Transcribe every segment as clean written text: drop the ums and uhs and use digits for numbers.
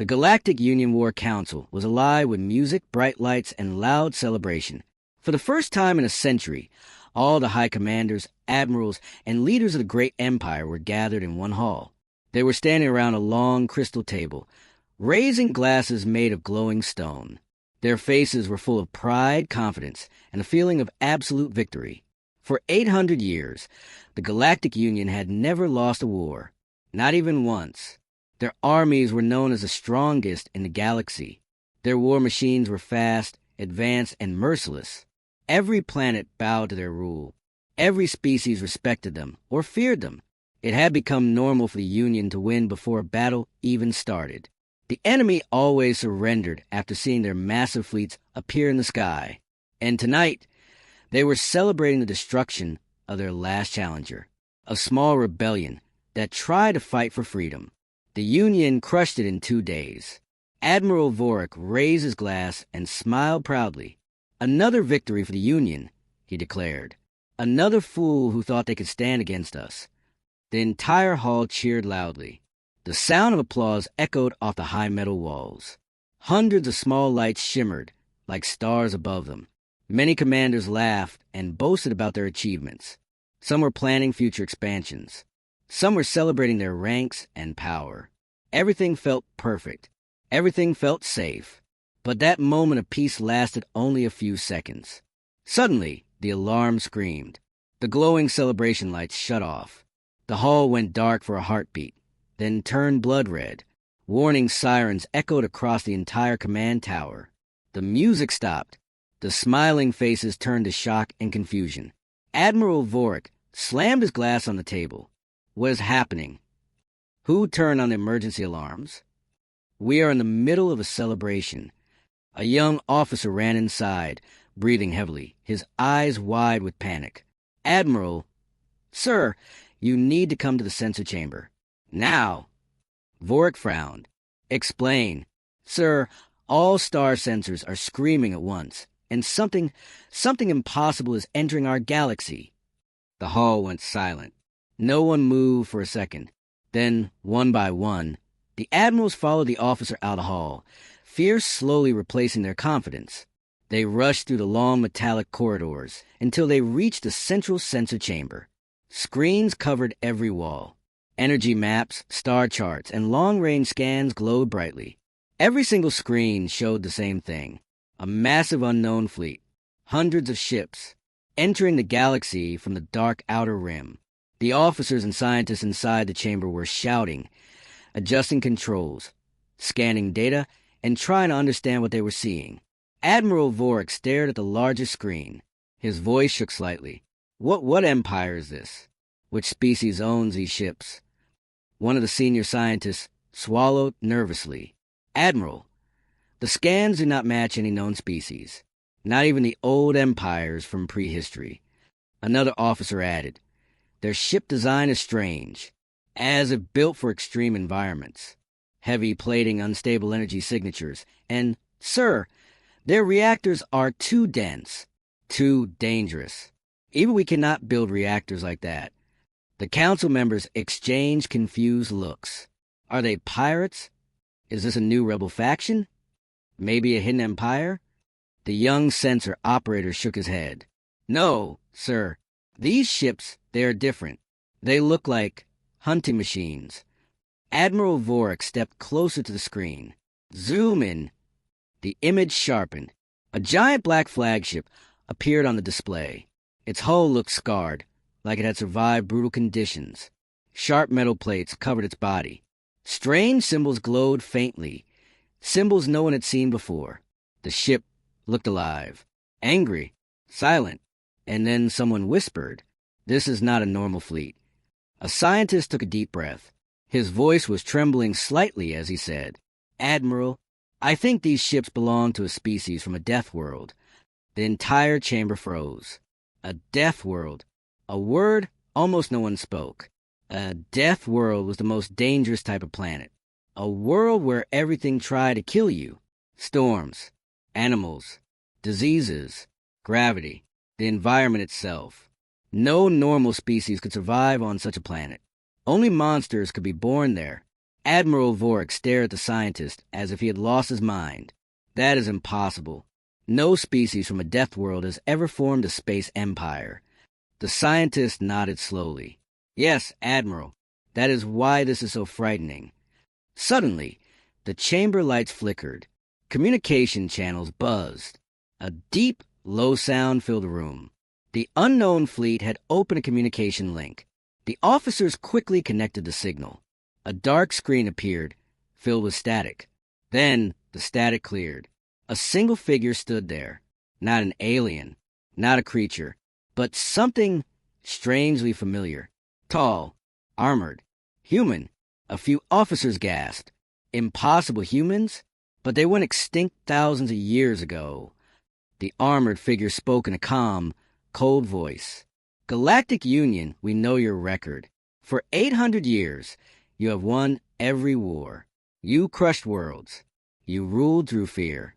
The Galactic Union War Council was alive with music, bright lights, and loud celebration. For the first time in a century, all the high commanders, admirals, and leaders of the great empire were gathered in one hall. They were standing around a long crystal table, raising glasses made of glowing stone. Their faces were full of pride, confidence, and a feeling of absolute victory. For 800 years, the Galactic Union had never lost a war, not even once. Their armies were known as the strongest in the galaxy. Their war machines were fast, advanced, and merciless. Every planet bowed to their rule. Every species respected them or feared them. It had become normal for the Union to win before a battle even started. The enemy always surrendered after seeing their massive fleets appear in the sky. And tonight, they were celebrating the destruction of their last challenger, a small rebellion that tried to fight for freedom. The Union crushed it in 2 days. Admiral Vorik raised his glass and smiled proudly. "Another victory for the Union," he declared. "Another fool who thought they could stand against us." The entire hall cheered loudly. The sound of applause echoed off the high metal walls. Hundreds of small lights shimmered like stars above them. Many commanders laughed and boasted about their achievements. Some were planning future expansions. Some were celebrating their ranks and power. Everything felt perfect. Everything felt safe. But that moment of peace lasted only a few seconds. Suddenly, the alarm screamed. The glowing celebration lights shut off. The hall went dark for a heartbeat, then turned blood red. Warning sirens echoed across the entire command tower. The music stopped. The smiling faces turned to shock and confusion. Admiral Vorik slammed his glass on the table. "What is happening? Who turned on the emergency alarms?" "We are in the middle of a celebration." A young officer ran inside, breathing heavily, his eyes wide with panic. "Admiral, sir, you need to come to the sensor chamber. Now." Vorik frowned. "Explain." "Sir, all star sensors are screaming at once, and something impossible is entering our galaxy." The hall went silent. No one moved for a second. Then, one by one, the admirals followed the officer out of the hall, fear slowly replacing their confidence. They rushed through the long metallic corridors until they reached the central sensor chamber. Screens covered every wall. Energy maps, star charts, and long-range scans glowed brightly. Every single screen showed the same thing: a massive unknown fleet, hundreds of ships, entering the galaxy from the dark outer rim. The officers and scientists inside the chamber were shouting, adjusting controls, scanning data, and trying to understand what they were seeing. Admiral Vorik stared at the largest screen. His voice shook slightly. What empire is this? Which species owns these ships?" One of the senior scientists swallowed nervously. "Admiral, the scans do not match any known species, not even the old empires from prehistory." Another officer added, "Their ship design is strange, as if built for extreme environments. Heavy plating, unstable energy signatures, and, sir, their reactors are too dense, too dangerous. Even we cannot build reactors like that." The council members exchanged confused looks. Are they pirates? Is this a new rebel faction? Maybe a hidden empire? The young sensor operator shook his head. "No, sir. These ships, they are different. They look like hunting machines." Admiral Vorik stepped closer to the screen. "Zoom in." The image sharpened. A giant black flagship appeared on the display. Its hull looked scarred, like it had survived brutal conditions. Sharp metal plates covered its body. Strange symbols glowed faintly, symbols no one had seen before. The ship looked alive, angry, silent, and then someone whispered, "This is not a normal fleet." A scientist took a deep breath. His voice was trembling slightly as he said, "Admiral, I think these ships belong to a species from a death world." The entire chamber froze. A death world. A word almost no one spoke. A death world was the most dangerous type of planet. A world where everything tried to kill you. Storms, animals, diseases, gravity, the environment itself. No normal species could survive on such a planet. Only monsters could be born there. Admiral Vorik stared at the scientist as if he had lost his mind. That is impossible. No species from a death world has ever formed a space empire. The scientist nodded slowly. Yes, Admiral. That is why this is so frightening. Suddenly, the chamber lights flickered. Communication channels buzzed. A deep, low sound filled the room. The unknown fleet had opened a communication link. The officers quickly connected the signal. A dark screen appeared, filled with static. Then the static cleared. A single figure stood there. Not an alien, not a creature, but something strangely familiar. Tall, armored, human. A few officers gasped. Impossible humans? But they went extinct thousands of years ago. The armored figure spoke in a calm, cold voice. Galactic Union, we know your record. For 800 years, you have won every war. You crushed worlds. You ruled through fear.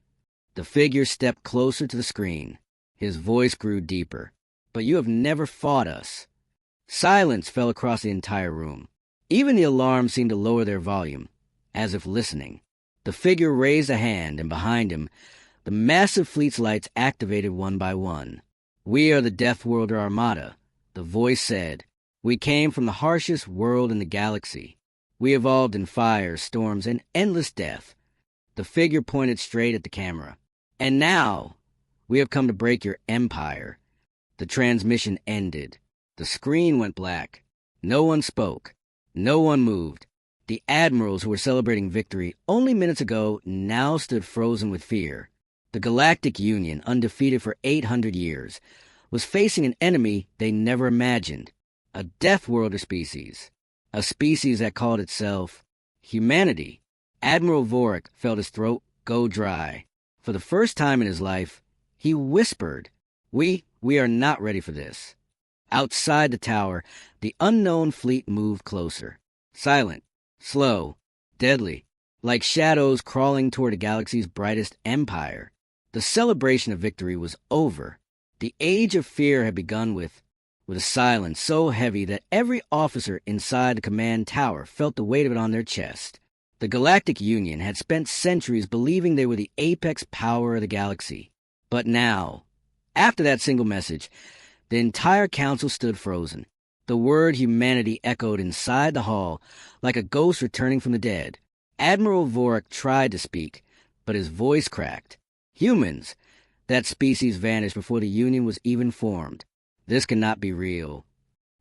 The figure stepped closer to the screen. His voice grew deeper. But you have never fought us. Silence fell across the entire room. Even the alarms seemed to lower their volume, as if listening. The figure raised a hand, and behind him, the massive fleet's lights activated one by one. We are the Deathworlder Armada, the voice said. We came from the harshest world in the galaxy. We evolved in fire, storms, and endless death. The figure pointed straight at the camera. And now, we have come to break your empire. The transmission ended. The screen went black. No one spoke. No one moved. The admirals who were celebrating victory only minutes ago now stood frozen with fear. The Galactic Union, undefeated for 800 years, was facing an enemy they never imagined. A Deathworlder species. A species that called itself humanity. Admiral Vorik felt his throat go dry. For the first time in his life, he whispered, We are not ready for this. Outside the tower, the unknown fleet moved closer. Silent, slow, deadly, like shadows crawling toward the galaxy's brightest empire. The celebration of victory was over. The age of fear had begun with a silence so heavy that every officer inside the command tower felt the weight of it on their chest. The Galactic Union had spent centuries believing they were the apex power of the galaxy. But now, after that single message, the entire council stood frozen. The word humanity echoed inside the hall like a ghost returning from the dead. Admiral Vorik tried to speak, but his voice cracked. Humans! That species vanished before the Union was even formed. This cannot be real.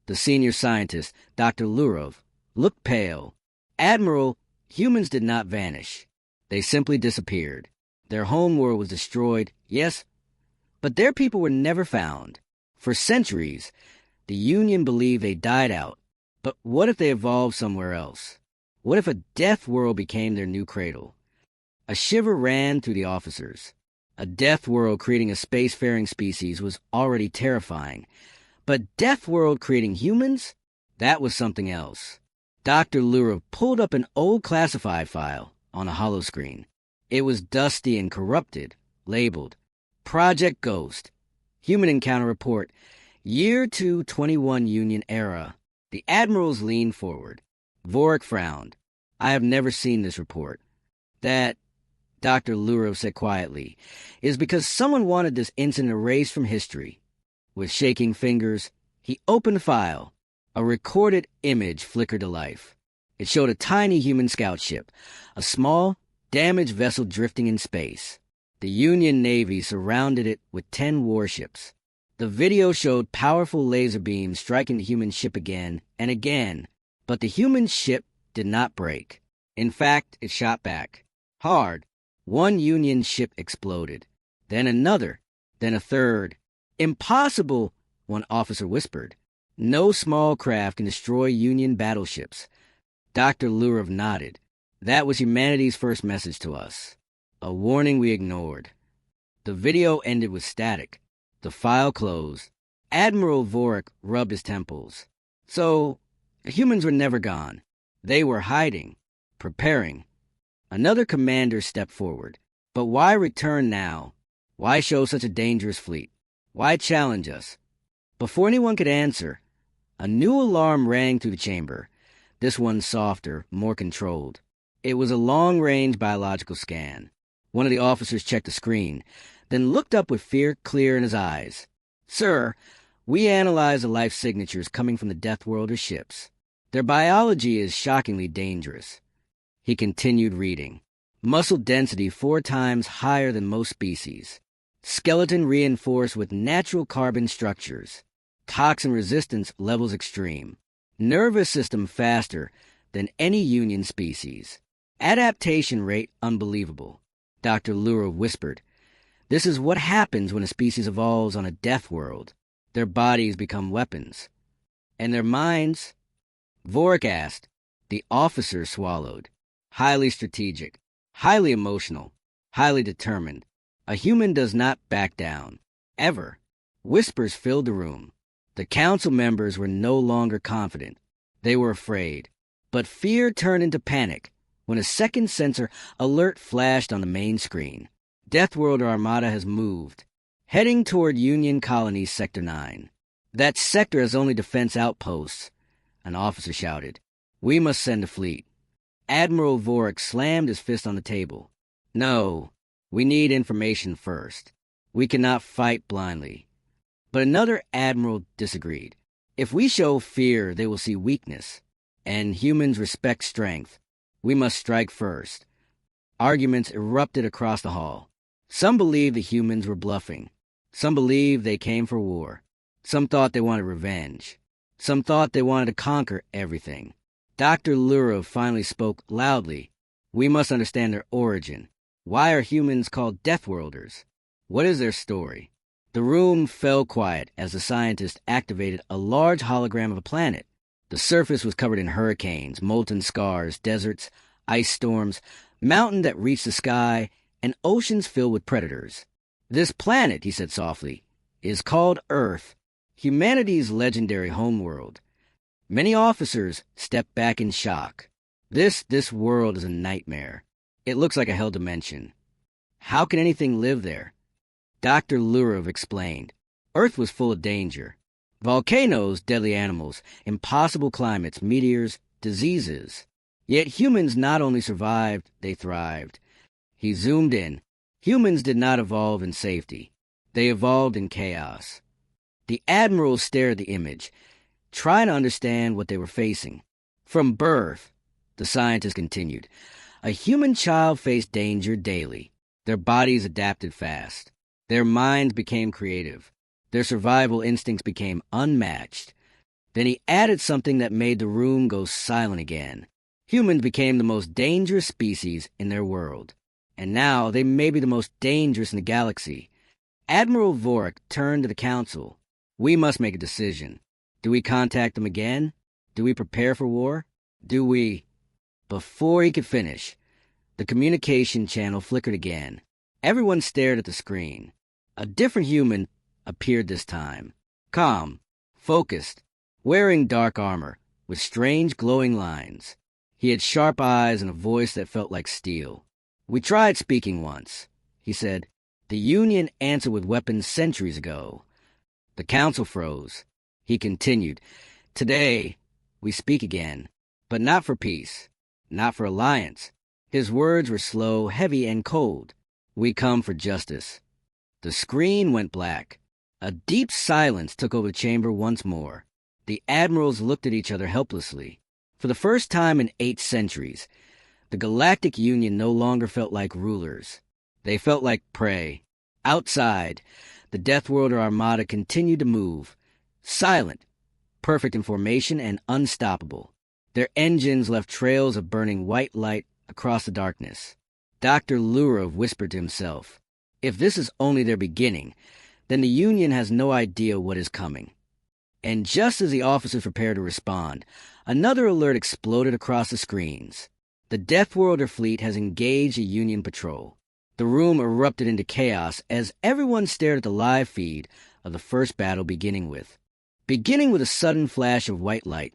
The senior scientist, Dr. Lurov, looked pale. Admiral, humans did not vanish. They simply disappeared. Their homeworld was destroyed, yes, but their people were never found. For centuries, the Union believed they died out. But what if they evolved somewhere else? What if a death world became their new cradle? A shiver ran through the officers. A death world creating a spacefaring species was already terrifying. But death world creating humans? That was something else. Dr. Lurov pulled up an old classified file on a holoscreen. It was dusty and corrupted, labeled Project Ghost. Human Encounter Report. Year 221 Union Era. The admirals leaned forward. Vorik frowned. I have never seen this report. That, Dr. Lurov said quietly, is because someone wanted this incident erased from history. With shaking fingers, he opened the file. A recorded image flickered to life. It showed a tiny human scout ship, a small, damaged vessel drifting in space. The Union Navy surrounded it with 10 warships. The video showed powerful laser beams striking the human ship again and again, but the human ship did not break. In fact, it shot back. Hard. One Union ship exploded. Then another. Then a third. Impossible, one officer whispered. No small craft can destroy Union battleships. Dr. Lurov nodded. That was humanity's first message to us. A warning we ignored. The video ended with static. The file closed. Admiral Vorik rubbed his temples. So, humans were never gone. They were hiding, preparing. Another commander stepped forward. But why return now? Why show such a dangerous fleet? Why challenge us? Before anyone could answer, a new alarm rang through the chamber. This one softer, more controlled. It was a long-range biological scan. One of the officers checked the screen, then looked up with fear clear in his eyes. "Sir, we analyze the life signatures coming from the Deathworlder ships. Their biology is shockingly dangerous." He continued reading. Muscle density 4 times higher than most species. Skeleton reinforced with natural carbon structures. Toxin resistance levels extreme. Nervous system faster than any Union species. Adaptation rate unbelievable. Dr. Lura whispered, "This is what happens when a species evolves on a death world. Their bodies become weapons. And their minds?" Vorik asked. The officer swallowed. "Highly strategic. Highly emotional. Highly determined. A human does not back down. Ever." Whispers filled the room. The council members were no longer confident. They were afraid. But fear turned into panic when a second sensor alert flashed on the main screen. Deathworlder Armada has moved, heading toward Union Colony Sector 9. "That sector has only defense outposts," an officer shouted. "We must send a fleet." Admiral Vorik slammed his fist on the table. "No, we need information first. We cannot fight blindly." But another admiral disagreed. "If we show fear, they will see weakness. And humans respect strength. We must strike first." Arguments erupted across the hall. Some believed the humans were bluffing. Some believed they came for war. Some thought they wanted revenge. Some thought they wanted to conquer everything. Dr. Lura finally spoke loudly. "We must understand their origin. Why are humans called Deathworlders? What is their story?" The room fell quiet as the scientist activated a large hologram of a planet. The surface was covered in hurricanes, molten scars, deserts, ice storms, mountains that reached the sky, and oceans filled with predators. "This planet," he said softly, "is called Earth, humanity's legendary homeworld." Many officers stepped back in shock. This world is a nightmare. It looks like a hell dimension. How can anything live there? Dr. Lurov explained. Earth was full of danger. Volcanoes, deadly animals, impossible climates, meteors, diseases. Yet humans not only survived, they thrived. He zoomed in. Humans did not evolve in safety. They evolved in chaos. The admiral stared at the image, trying to understand what they were facing. From birth, the scientist continued, a human child faced danger daily. Their bodies adapted fast. Their minds became creative. Their survival instincts became unmatched. Then he added something that made the room go silent again. Humans became the most dangerous species in their world. And now they may be the most dangerous in the galaxy. Admiral Vorik turned to the council. "We must make a decision. Do we contact them again? Do we prepare for war? Do we—" Before he could finish, the communication channel flickered again. Everyone stared at the screen. A different human appeared this time. Calm, focused, wearing dark armor, with strange glowing lines. He had sharp eyes and a voice that felt like steel. "We tried speaking once," he said. "The Union answered with weapons centuries ago." The council froze. He continued, "Today, we speak again, but not for peace, not for alliance." His words were slow, heavy, and cold. "We come for justice." The screen went black. A deep silence took over the chamber once more. The admirals looked at each other helplessly. For the first time in 8 centuries, the Galactic Union no longer felt like rulers. They felt like prey. Outside, the Deathworlder Armada continued to move, silent, perfect in formation, and unstoppable. Their engines left trails of burning white light across the darkness. Dr. Lurov whispered to himself, "If this is only their beginning, then the Union has no idea what is coming." And just as the officers prepared to respond, another alert exploded across the screens. The Deathworlder fleet has engaged a Union patrol. The room erupted into chaos as everyone stared at the live feed of the first battle beginning with a sudden flash of white light,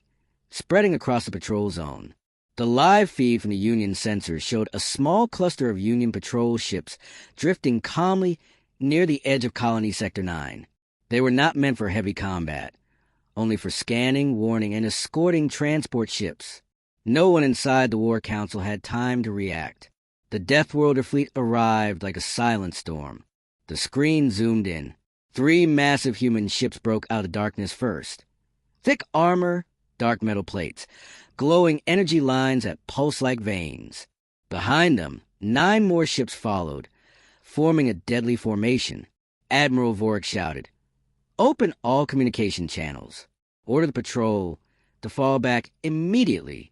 spreading across the patrol zone. The live feed from the Union sensors showed a small cluster of Union patrol ships drifting calmly near the edge of Colony Sector 9. They were not meant for heavy combat, only for scanning, warning, and escorting transport ships. No one inside the War Council had time to react. The Deathworlder fleet arrived like a silent storm. The screen zoomed in. 3 massive human ships broke out of darkness first. Thick armor, dark metal plates, glowing energy lines that pulse like veins. Behind them, 9 more ships followed, forming a deadly formation. Admiral Vorik shouted, "Open all communication channels. Order the patrol to fall back immediately."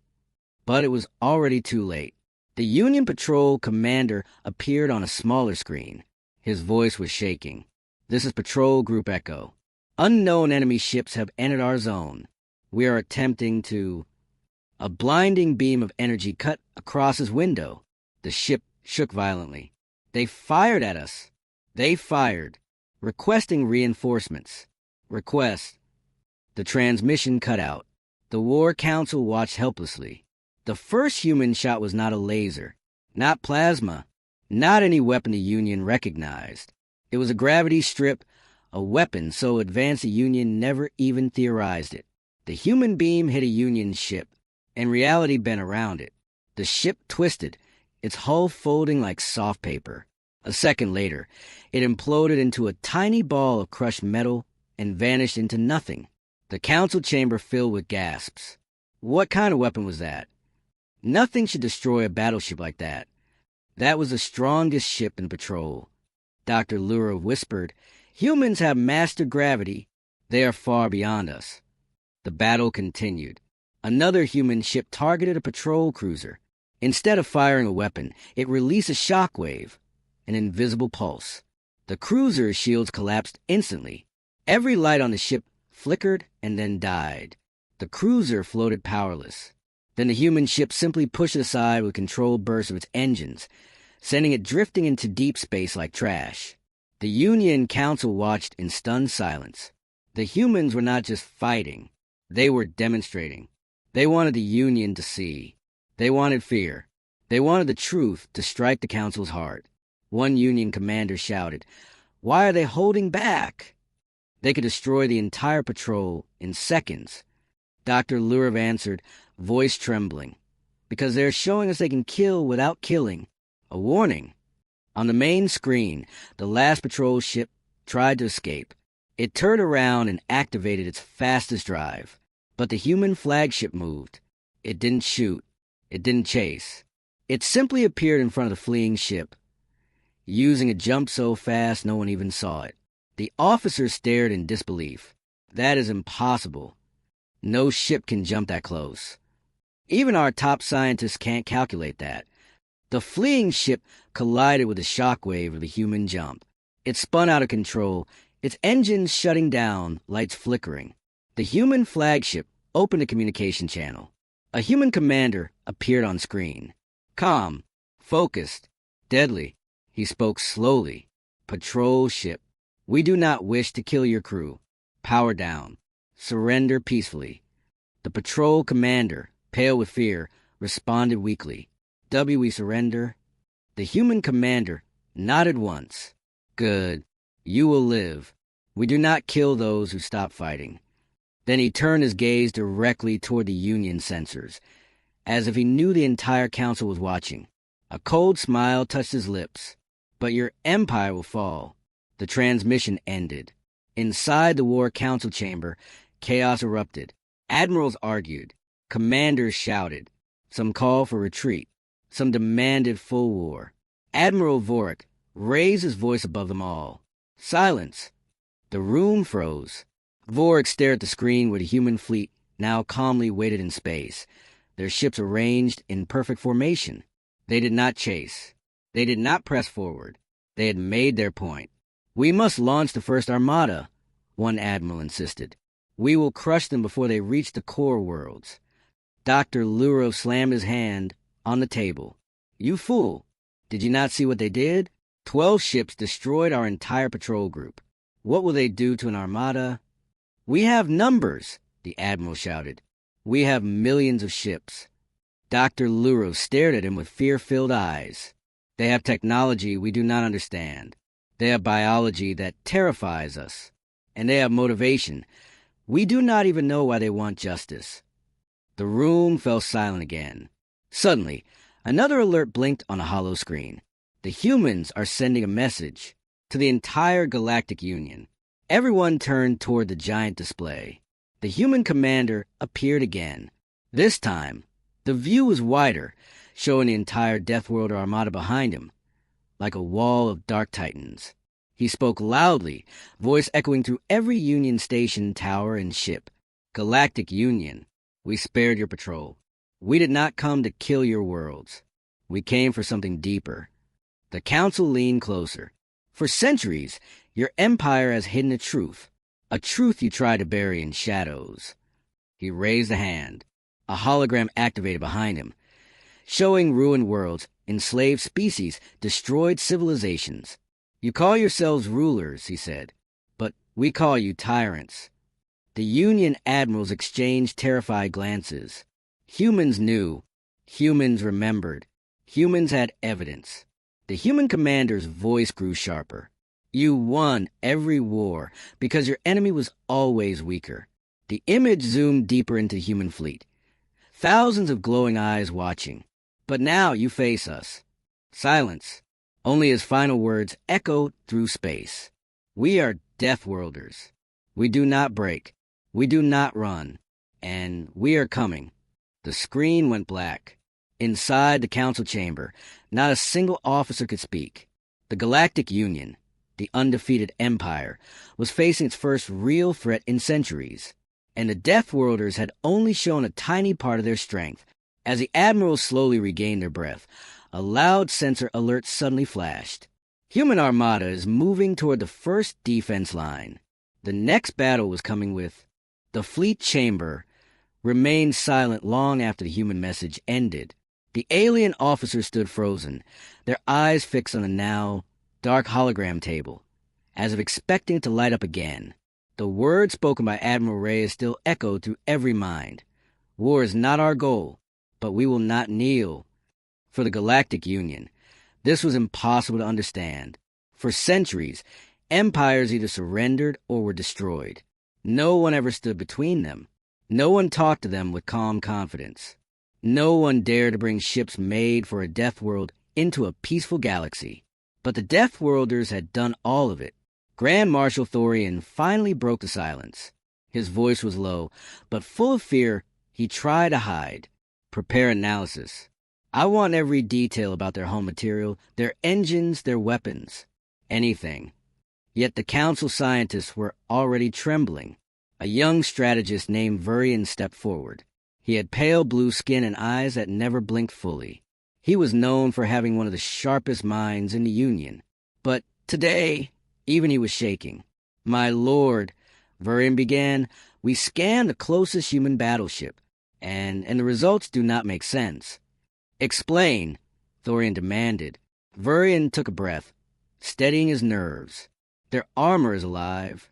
But it was already too late. The Union Patrol commander appeared on a smaller screen. His voice was shaking. "This is Patrol Group Echo. Unknown enemy ships have entered our zone. We are attempting to..." A blinding beam of energy cut across his window. The ship shook violently. "They fired at us. They fired. Requesting reinforcements. Request." The transmission cut out. The War Council watched helplessly. The first human shot was not a laser, not plasma, not any weapon the Union recognized. It was a gravity strip, a weapon so advanced the Union never even theorized it. The human beam hit a Union ship, and reality bent around it. The ship twisted, its hull folding like soft paper. A second later, it imploded into a tiny ball of crushed metal and vanished into nothing. The council chamber filled with gasps. What kind of weapon was that? Nothing should destroy a battleship like that. That was the strongest ship in patrol. Dr. Lura whispered, "Humans have mastered gravity. They are far beyond us." The battle continued. Another human ship targeted a patrol cruiser. Instead of firing a weapon, it released a shockwave, an invisible pulse. The cruiser's shields collapsed instantly. Every light on the ship flickered and then died. The cruiser floated powerless. Then the human ship simply pushed it aside with controlled bursts of its engines, sending it drifting into deep space like trash. The Union Council watched in stunned silence. The humans were not just fighting. They were demonstrating. They wanted the Union to see. They wanted fear. They wanted the truth to strike the Council's heart. One Union commander shouted, "Why are they holding back? They could destroy the entire patrol in seconds." Dr. Lurav answered, voice trembling, "Because they're showing us they can kill without killing. A warning." On the main screen, the last patrol ship tried to escape. It turned around and activated its fastest drive. But the human flagship moved. It didn't shoot. It didn't chase. It simply appeared in front of the fleeing ship, using a jump so fast no one even saw it. The officers stared in disbelief. That is impossible. No ship can jump that close. Even our top scientists can't calculate that. The fleeing ship collided with the shockwave of the human jump. It spun out of control, its engines shutting down, lights flickering. The human flagship opened a communication channel. A human commander appeared on screen. Calm, focused, deadly. He spoke slowly. "Patrol ship, we do not wish to kill your crew. Power down. Surrender peacefully." The patrol commander, pale with fear, responded weakly. "We surrender." The human commander nodded once. "Good. You will live. We do not kill those who stop fighting." Then he turned his gaze directly toward the Union sensors, as if he knew the entire council was watching. A cold smile touched his lips. "But your empire will fall." The transmission ended. Inside the War Council chamber, chaos erupted. Admirals argued. Commanders shouted. Some called for retreat. Some demanded full war. Admiral Vorik raised his voice above them all. "Silence." The room froze. Vorik stared at the screen where the human fleet now calmly waited in space, their ships arranged in perfect formation. They did not chase. They did not press forward. They had made their point. "We must launch the first armada," one admiral insisted. "We will crush them before they reach the core worlds." Dr. Luro slammed his hand on the table. "You fool! Did you not see what they did? 12 ships destroyed our entire patrol group. What will they do to an armada?" "We have numbers," the admiral shouted. "We have millions of ships." Dr. Luro stared at him with fear-filled eyes. "They have technology we do not understand. They have biology that terrifies us. And they have motivation. We do not even know why they want justice." The room fell silent again. Suddenly, another alert blinked on a hollow screen. The humans are sending a message to the entire Galactic Union. Everyone turned toward the giant display. The human commander appeared again. This time, the view was wider, showing the entire Deathworlder Armada behind him, like a wall of dark titans. He spoke loudly, voice echoing through every Union station, tower, and ship. Galactic Union, we spared your patrol. We did not come to kill your worlds. We came for something deeper. The Council leaned closer. For centuries, your empire has hidden a truth you tried to bury in shadows. He raised a hand. A hologram activated behind him, showing ruined worlds, enslaved species, destroyed civilizations. You call yourselves rulers, he said, but we call you tyrants. The Union admirals exchanged terrified glances. Humans knew. Humans remembered. Humans had evidence. The human commander's voice grew sharper. You won every war because your enemy was always weaker. The image zoomed deeper into the human fleet. Thousands of glowing eyes watching. But now you face us. Silence. Only his final words echoed through space. We are Deathworlders. We do not break. We do not run. And we are coming. The screen went black. Inside the council chamber, not a single officer could speak. The Galactic Union, the undefeated empire, was facing its first real threat in centuries. And the Deathworlders had only shown a tiny part of their strength. As the admirals slowly regained their breath, a loud sensor alert suddenly flashed. Human Armada is moving toward the first defense line. The next battle was coming with... The fleet chamber remained silent long after the human message ended. The alien officers stood frozen, their eyes fixed on the now dark hologram table, as if expecting it to light up again. The words spoken by Admiral Reyes still echoed through every mind. War is not our goal, but we will not kneel. For the Galactic Union, this was impossible to understand. For centuries, empires either surrendered or were destroyed. No one ever stood between them. No one talked to them with calm confidence. No one dared to bring ships made for a death world into a peaceful galaxy. But the Deathworlders had done all of it. Grand Marshal Thorian finally broke the silence. His voice was low, but full of fear. He tried to hide. Prepare analysis. I want every detail about their hull material, their engines, their weapons. Anything. Yet the council scientists were already trembling. A young strategist named Vurian stepped forward. He had pale blue skin and eyes that never blinked fully. He was known for having one of the sharpest minds in the Union. But today, even he was shaking. My lord, Vurian began, we scanned the closest human battleship, and the results do not make sense. Explain, Thorian demanded. Vurian took a breath, steadying his nerves. Their armor is alive.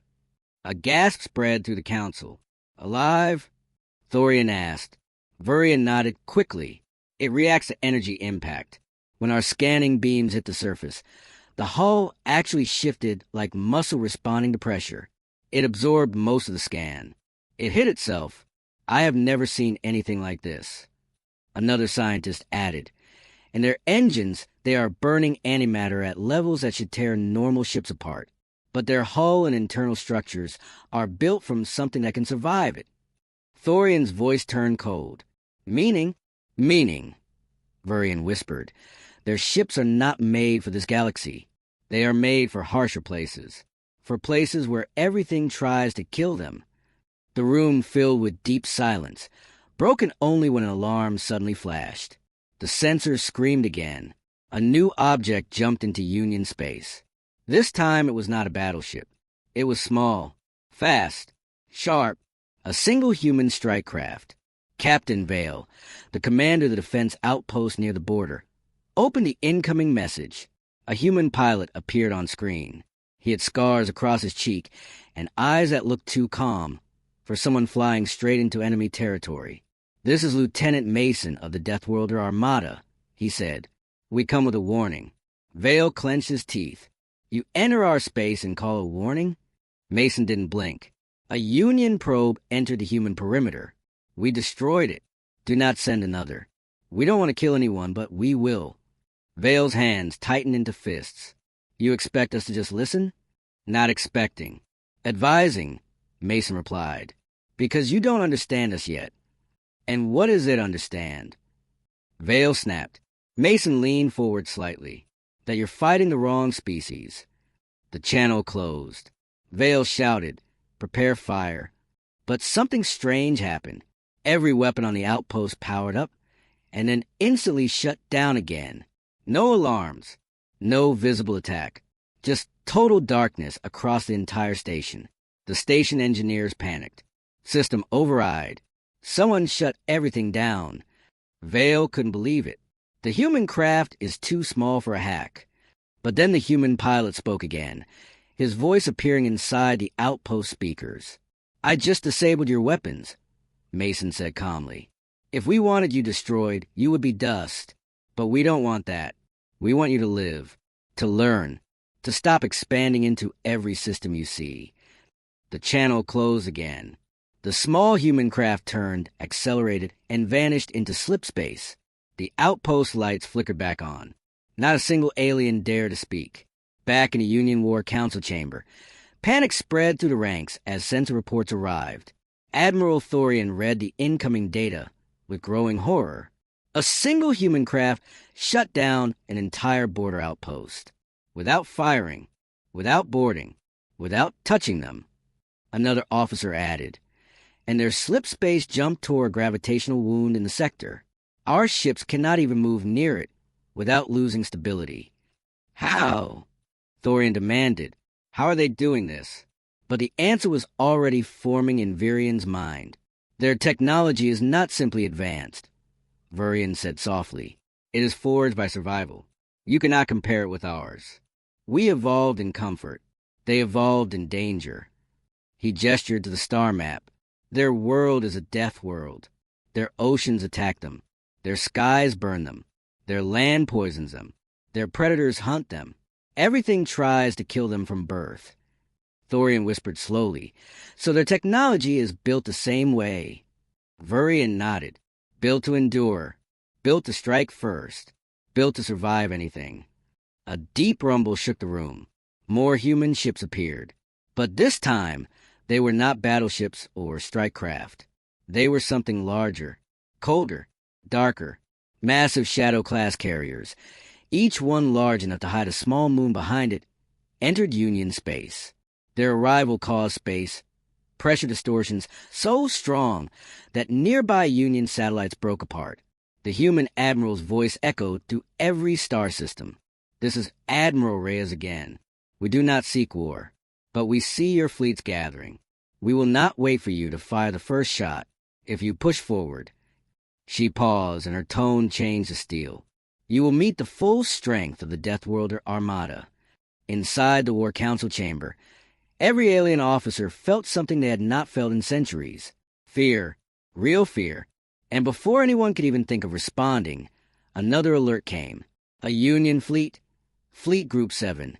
A gasp spread through the council. Alive? Thorian asked. Vurian nodded quickly. It reacts to energy impact. When our scanning beams hit the surface, the hull actually shifted like muscle responding to pressure. It absorbed most of the scan. It hid itself. I have never seen anything like this. Another scientist added. In their engines, they are burning antimatter at levels that should tear normal ships apart. But their hull and internal structures are built from something that can survive it. Thorian's voice turned cold. Meaning, Vurian whispered. Their ships are not made for this galaxy. They are made for harsher places. For places where everything tries to kill them. The room filled with deep silence, broken only when an alarm suddenly flashed. The sensors screamed again. A new object jumped into Union space. This time it was not a battleship. It was small, fast, sharp, a single human strike craft. Captain Vale, the commander of the defense outpost near the border, opened the incoming message. A human pilot appeared on screen. He had scars across his cheek and eyes that looked too calm for someone flying straight into enemy territory. This is Lieutenant Mason of the Deathworlder Armada, he said. We come with a warning. Vale clenched his teeth. You enter our space and call a warning? Mason didn't blink. A Union probe entered the human perimeter. We destroyed it. Do not send another. We don't want to kill anyone, but we will. Vale's hands tightened into fists. You expect us to just listen? Not expecting. Advising, Mason replied. Because you don't understand us yet. And what is it understand? Vale snapped. Mason leaned forward slightly. That you're fighting the wrong species. The channel closed. Vale shouted, prepare fire. But something strange happened. Every weapon on the outpost powered up, and then instantly shut down again. No alarms. No visible attack. Just total darkness across the entire station. The station engineers panicked. System override. Someone shut everything down. Vale couldn't believe it. The human craft is too small for a hack. But then the human pilot spoke again, his voice appearing inside the outpost speakers. I just disabled your weapons, Mason said calmly. If we wanted you destroyed, you would be dust. But we don't want that. We want you to live, to learn, to stop expanding into every system you see. The channel closed again. The small human craft turned, accelerated, and vanished into slip space. The outpost lights flickered back on. Not a single alien dared to speak. Back in the Union War Council chamber, panic spread through the ranks as sensor reports arrived. Admiral Thorian read the incoming data with growing horror. A single human craft shut down an entire border outpost. Without firing, without boarding, without touching them, another officer added. And their slip space jumped toward a gravitational wound in the sector. Our ships cannot even move near it without losing stability. How? Thorian demanded. How are they doing this? But the answer was already forming in Virian's mind. Their technology is not simply advanced, Virian said softly. It is forged by survival. You cannot compare it with ours. We evolved in comfort. They evolved in danger. He gestured to the star map. Their world is a death world. Their oceans attack them. Their skies burn them. Their land poisons them. Their predators hunt them. Everything tries to kill them from birth. Thorian whispered slowly. So their technology is built the same way. Virian nodded. Built to endure. Built to strike first. Built to survive anything. A deep rumble shook the room. More human ships appeared. But this time, they were not battleships or strike craft. They were something larger, colder, darker, massive shadow-class carriers, each one large enough to hide a small moon behind it, entered Union space. Their arrival caused space pressure distortions so strong that nearby Union satellites broke apart. The human admiral's voice echoed through every star system. This is Admiral Reyes again. We do not seek war, but we see your fleets gathering. We will not wait for you to fire the first shot. If you push forward. She paused, and her tone changed to steel. You will meet the full strength of the Deathworlder Armada. Inside the War Council chamber, every alien officer felt something they had not felt in centuries. Fear. Real fear. And before anyone could even think of responding, another alert came. A Union fleet, Fleet Group 7,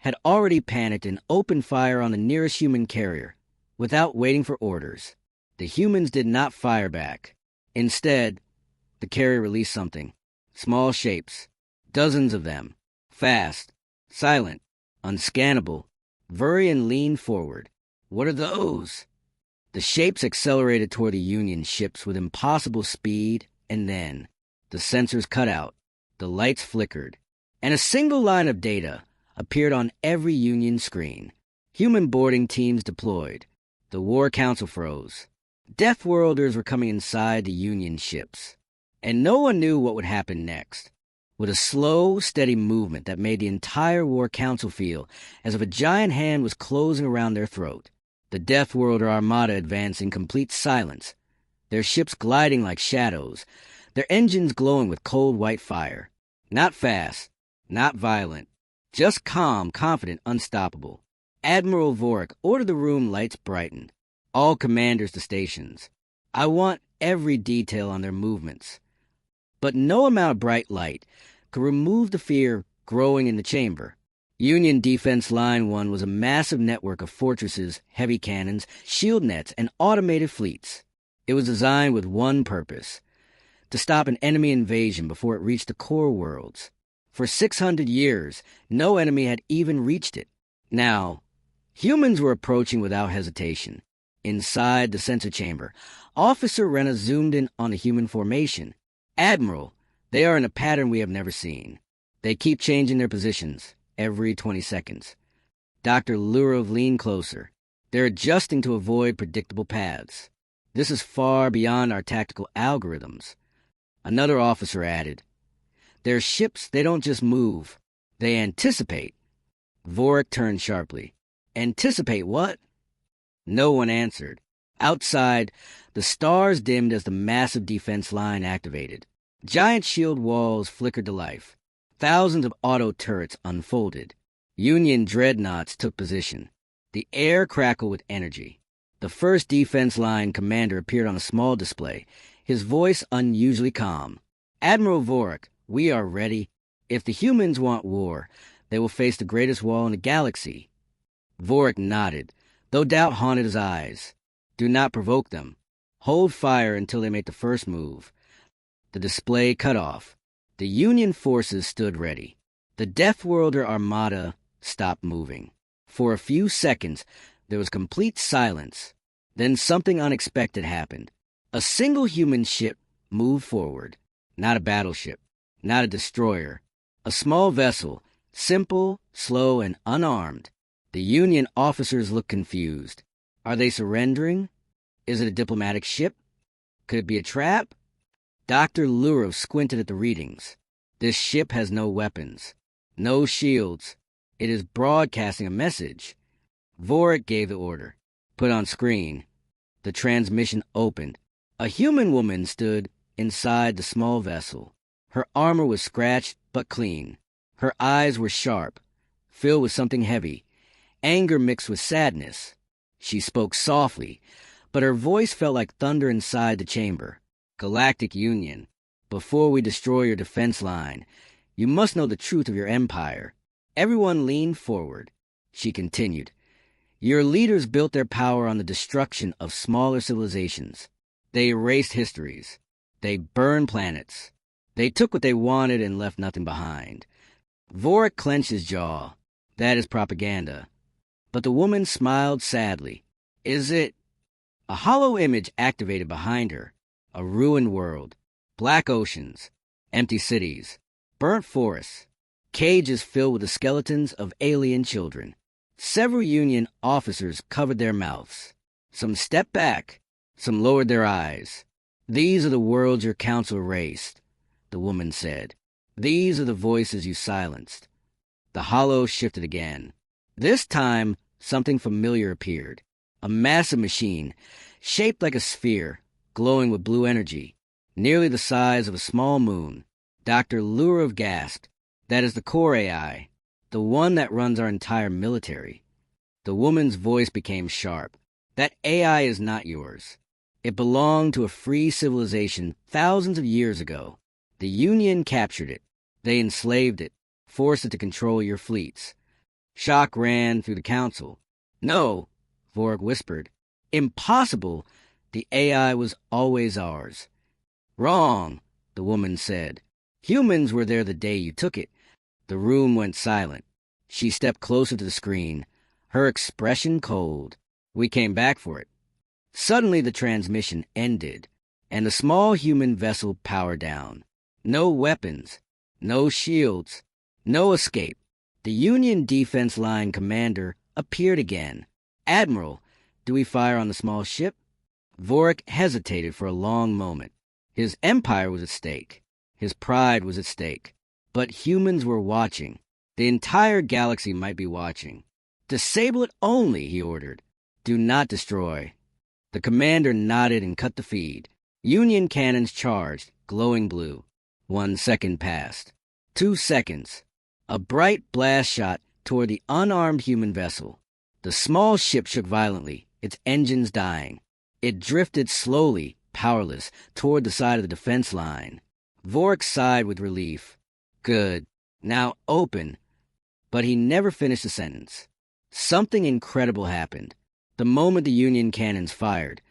had already panicked and opened fire on the nearest human carrier, without waiting for orders. The humans did not fire back. Instead, the carrier released something. Small shapes. Dozens of them. Fast. Silent. Unscannable. Virian leaned forward. What are those? The shapes accelerated toward the Union ships with impossible speed, and then the sensors cut out, the lights flickered, and a single line of data appeared on every Union screen. Human boarding teams deployed. The War Council froze. Deathworlders were coming inside the Union ships, and no one knew what would happen next. With a slow, steady movement that made the entire War Council feel as if a giant hand was closing around their throat, the Deathworlder Armada advanced in complete silence, their ships gliding like shadows, their engines glowing with cold white fire. Not fast, not violent, just calm, confident, unstoppable. Admiral Vorik ordered the room lights brightened. All commanders to stations. I want every detail on their movements. But no amount of bright light could remove the fear growing in the chamber. Union Defense Line 1 was a massive network of fortresses, heavy cannons, shield nets, and automated fleets. It was designed with one purpose: to stop an enemy invasion before it reached the core worlds. For 600 years, no enemy had even reached it. Now, humans were approaching without hesitation. Inside the sensor chamber, Officer Renna zoomed in on the human formation. Admiral, they are in a pattern we have never seen. They keep changing their positions every 20 seconds. Dr. Lurov leaned closer. They're adjusting to avoid predictable paths. This is far beyond our tactical algorithms. Another officer added, their ships, they don't just move. They anticipate. Vorik turned sharply. Anticipate what? No one answered. Outside, the stars dimmed as the massive defense line activated. Giant shield walls flickered to life. Thousands of auto turrets unfolded. Union dreadnoughts took position. The air crackled with energy. The first defense line commander appeared on a small display, his voice unusually calm. Admiral Vorik, we are ready. If the humans want war, they will face the greatest wall in the galaxy. Vorik nodded, though doubt haunted his eyes. Do not provoke them. Hold fire until they make the first move. The display cut off. The Union forces stood ready. The Deathworlder Armada stopped moving. For a few seconds, there was complete silence. Then something unexpected happened. A single human ship moved forward. Not a battleship, not a destroyer. A small vessel, simple, slow, and unarmed. The Union officers looked confused. Are they surrendering? Is it a diplomatic ship? Could it be a trap? Dr. Lurov squinted at the readings. This ship has no weapons, no shields. It is broadcasting a message. Vorik gave the order. Put on screen. The transmission opened. A human woman stood inside the small vessel. Her armor was scratched but clean. Her eyes were sharp, filled with something heavy, anger mixed with sadness. She spoke softly, but her voice felt like thunder inside the chamber. Galactic Union, before we destroy your defense line, you must know the truth of your empire. Everyone leaned forward. She continued, your leaders built their power on the destruction of smaller civilizations. They erased histories. They burned planets. They took what they wanted and left nothing behind. Vorik clenched his jaw. That is propaganda. But the woman smiled sadly. Is it? A hollow image activated behind her. A ruined world. Black oceans. Empty cities. Burnt forests. Cages filled with the skeletons of alien children. Several Union officers covered their mouths. Some stepped back. Some lowered their eyes. These are the worlds your council erased, the woman said. These are the voices you silenced. The hollow shifted again. This time, something familiar appeared. A massive machine, shaped like a sphere, glowing with blue energy, nearly the size of a small moon. Dr. Lurov gasped. That is the core AI, the one that runs our entire military. The woman's voice became sharp. That AI is not yours. It belonged to a free civilization thousands of years ago. The Union captured it. They enslaved it, forced it to control your fleets. Shock ran through the council. No, Vorik whispered. Impossible. The AI was always ours. Wrong, the woman said. Humans were there the day you took it. The room went silent. She stepped closer to the screen, her expression cold. We came back for it. Suddenly the transmission ended, and the small human vessel powered down. No weapons, no shields, no escape. The Union defense line commander appeared again. Admiral, do we fire on the small ship? Vorik hesitated for a long moment. His empire was at stake. His pride was at stake. But humans were watching. The entire galaxy might be watching. Disable it only, he ordered. Do not destroy. The commander nodded and cut the feed. Union cannons charged, glowing blue. 1 second passed. 2 seconds. A bright blast shot toward the unarmed human vessel. The small ship shook violently, its engines dying. It drifted slowly, powerless, toward the side of the defense line. Vorik sighed with relief. Good. Now open. But he never finished the sentence. Something incredible happened. The moment the Union cannons fired,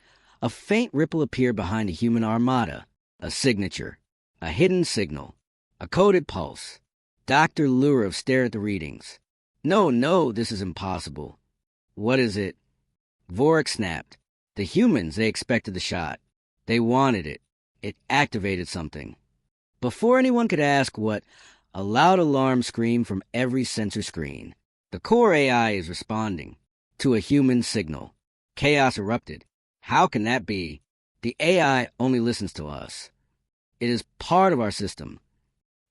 a faint ripple appeared behind the human armada. A signature. A hidden signal. A coded pulse. Dr. Lurov stared at the readings. No, this is impossible. What is it? Vorik snapped. The humans, they expected the shot. They wanted it. It activated something. Before anyone could ask what, a loud alarm screamed from every sensor screen. The core AI is responding to a human signal. Chaos erupted. How can that be? The AI only listens to us. It is part of our system.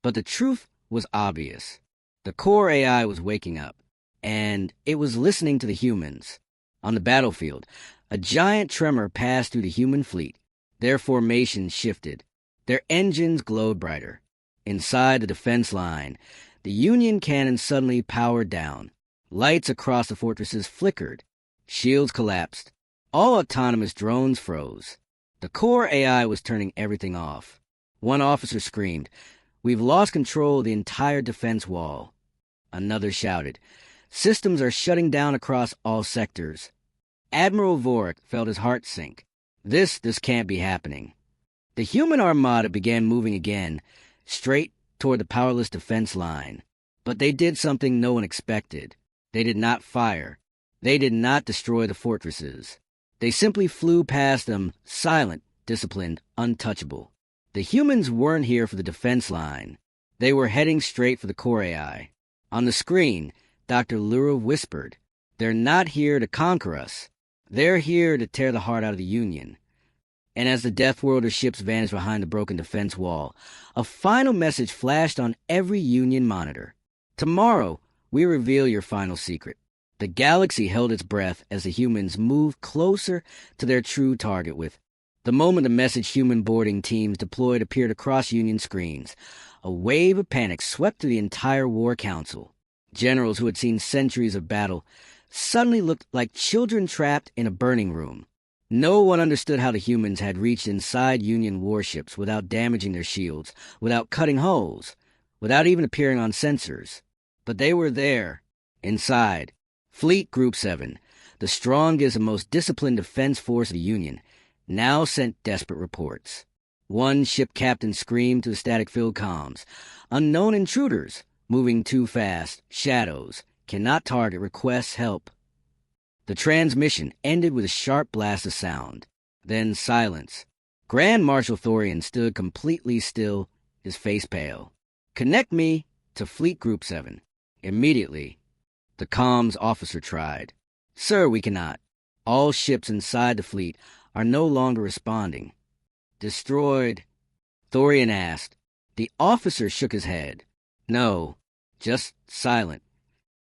But the truth was obvious. The core AI was waking up, and it was listening to the humans. On the battlefield, a giant tremor passed through the human fleet. Their formations shifted. Their engines glowed brighter. Inside the defense line, the Union cannons suddenly powered down. Lights across the fortresses flickered. Shields collapsed. All autonomous drones froze. The core AI was turning everything off. One officer screamed, "We've lost control of the entire defense wall." Another shouted, "Systems are shutting down across all sectors." Admiral Vorik felt his heart sink. This can't be happening. The human armada began moving again, straight toward the powerless defense line. But they did something no one expected. They did not fire. They did not destroy the fortresses. They simply flew past them, silent, disciplined, untouchable. The humans weren't here for the defense line. They were heading straight for the core AI. On the screen, Dr. Lurov whispered, "They're not here to conquer us. They're here to tear the heart out of the Union." And as the Deathworlder ships vanished behind the broken defense wall, a final message flashed on every Union monitor. "Tomorrow, we reveal your final secret." The galaxy held its breath as the humans moved closer to their true target with. The moment the message human boarding teams deployed appeared across Union screens, a wave of panic swept through the entire War Council. Generals who had seen centuries of battle suddenly looked like children trapped in a burning room. No one understood how the humans had reached inside Union warships without damaging their shields, without cutting holes, without even appearing on sensors. But they were there, inside. Fleet Group 7, the strongest and most disciplined defense force of the Union, now sent desperate reports. One ship captain screamed to the static-filled comms, "Unknown intruders, moving too fast, shadows, cannot target, requests help." The transmission ended with a sharp blast of sound. Then silence. Grand Marshal Thorian stood completely still, his face pale. "Connect me to Fleet Group 7. Immediately." The comms officer tried. "Sir, we cannot. All ships inside the fleet are no longer responding." "Destroyed?" Thorian asked. The officer shook his head. "No, just silent."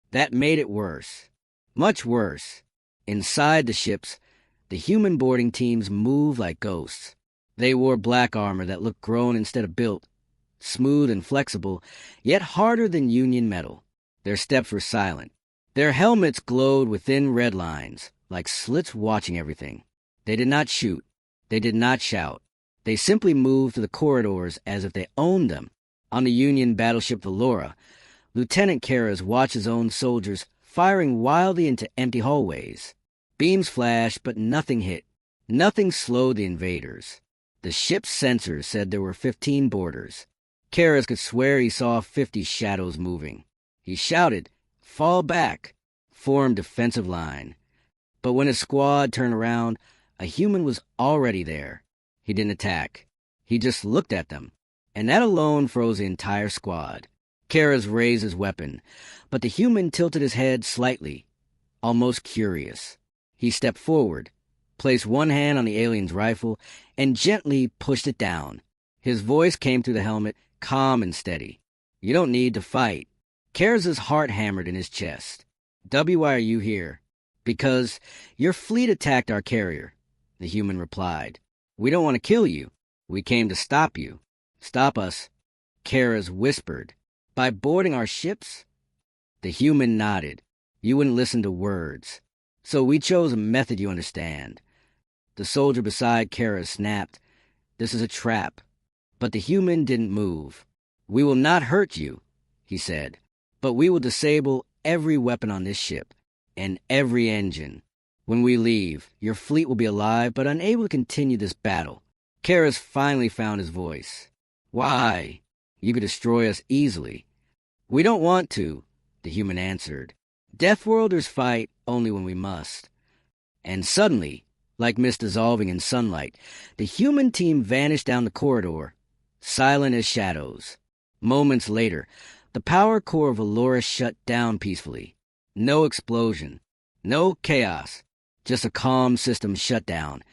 That made it worse. Much worse. Inside the ships, the human boarding teams moved like ghosts. They wore black armor that looked grown instead of built, smooth and flexible, yet harder than Union metal. Their steps were silent. Their helmets glowed with thin red lines, like slits watching everything. They did not shoot. They did not shout. They simply moved through the corridors as if they owned them. On the Union battleship Valora, Lieutenant Karras watched his own soldiers firing wildly into empty hallways. Beams flashed, but nothing hit. Nothing slowed the invaders. The ship's sensors said there were 15 boarders. Karras could swear he saw 50 shadows moving. He shouted, "Fall back!" Form defensive line. But when his squad turned around, a human was already there. He didn't attack. He just looked at them. And that alone froze the entire squad. Karras raised his weapon, but the human tilted his head slightly, almost curious. He stepped forward, placed one hand on the alien's rifle, and gently pushed it down. His voice came through the helmet, calm and steady. "You don't need to fight." Karras' heart hammered in his chest. "Why are you here?" "Because your fleet attacked our carrier," the human replied. "We don't want to kill you. We came to stop you." "Stop us," Karras whispered. "By boarding our ships?" The human nodded. "You wouldn't listen to words. So we chose a method you understand." The soldier beside Karras snapped, "This is a trap." But the human didn't move. "We will not hurt you," he said. "But we will disable every weapon on this ship, and every engine. When we leave, your fleet will be alive but unable to continue this battle. Karas finally found his voice. Why? You could destroy us easily. We don't want to, the human answered. Deathworlders fight only when we must. And suddenly, like mist dissolving in sunlight, the human team vanished down the corridor, silent as shadows. Moments later, the power core of Allura shut down peacefully. No explosion, no chaos, just a calm system shutdown,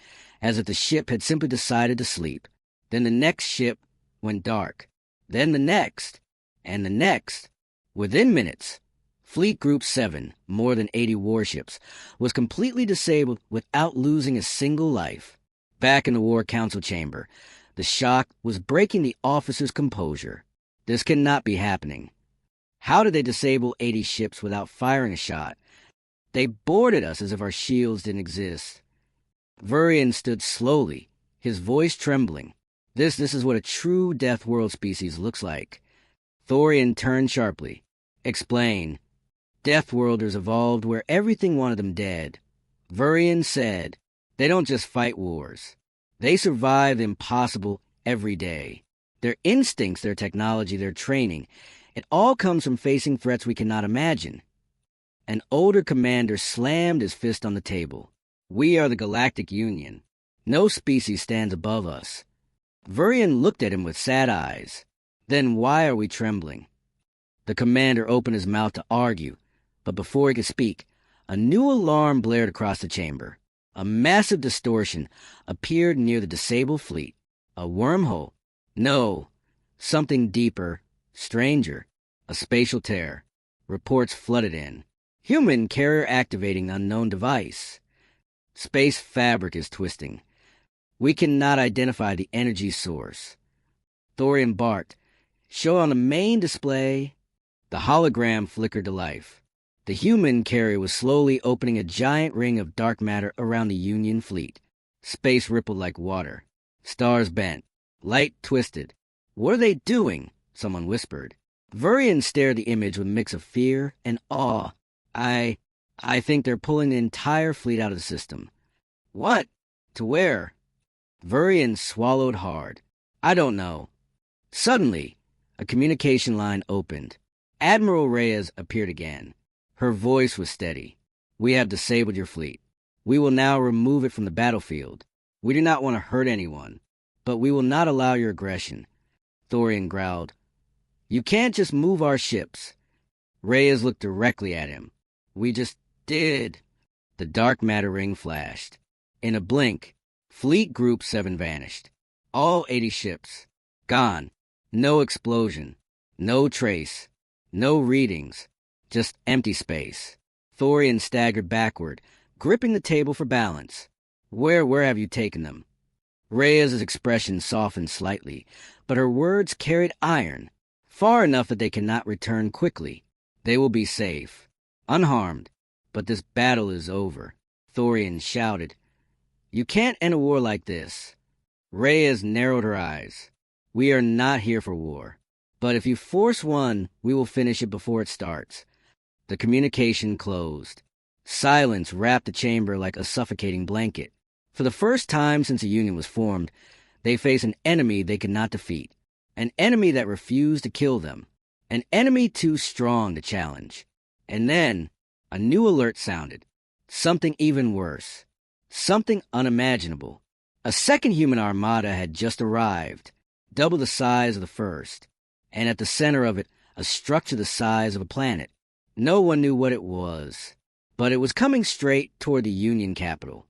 as if the ship had simply decided to sleep. Then the next ship went dark. Then the next, and the next. Within minutes, Fleet Group 7, more than 80 warships, was completely disabled without losing a single life. Back in the War Council chamber, the shock was breaking the officers' composure. This cannot be happening. How did they disable 80 ships without firing a shot? They boarded us as if our shields didn't exist. Vurian stood slowly, his voice trembling. This is what a true Death World species looks like. Thorian turned sharply. Explain. Deathworlders evolved where everything wanted them dead. Vurian said, they don't just fight wars. They survive the impossible every day. Their instincts, their technology, their training, it all comes from facing threats we cannot imagine. An older commander slammed his fist on the table. We are the Galactic Union. No species stands above us. Vurian looked at him with sad eyes. Then why are we trembling? The commander opened his mouth to argue, but before he could speak, a new alarm blared across the chamber. A massive distortion appeared near the disabled fleet. A wormhole. No, something deeper, stranger. A spatial tear. Reports flooded in. Human carrier activating unknown device. Space fabric is twisting. We cannot identify the energy source. Thorian barked. Show on the main display. The hologram flickered to life. The human carrier was slowly opening a giant ring of dark matter around the Union fleet. Space rippled like water. Stars bent. Light twisted. What are they doing? Someone whispered. Vurian stared at the image with a mix of fear and awe. I think they're pulling the entire fleet out of the system. What? To where? Vurian swallowed hard. I don't know. Suddenly, a communication line opened. Admiral Reyes appeared again. Her voice was steady. We have disabled your fleet. We will now remove it from the battlefield. We do not want to hurt anyone, but we will not allow your aggression. Thorian growled. You can't just move our ships. Reyes looked directly at him. We just did. The dark matter ring flashed. In a blink, Fleet Group 7 vanished. All 80 ships. Gone. No explosion. No trace. No readings. Just empty space. Thorian staggered backward, gripping the table for balance. Where have you taken them? Reyes' expression softened slightly, but her words carried iron, far enough that they cannot return quickly. They will be safe, unharmed, but this battle is over. Thorian shouted. You can't end a war like this. Reyes narrowed her eyes. We are not here for war, but if you force one, we will finish it before it starts. The communication closed. Silence wrapped the chamber like a suffocating blanket. For the first time since the Union was formed, they faced an enemy they could not defeat, an enemy that refused to kill them, an enemy too strong to challenge. And then, a new alert sounded. Something even worse. Something unimaginable. A second human armada had just arrived, double the size of the first, and at the center of it, a structure the size of a planet. No one knew what it was, but it was coming straight toward the Union capital.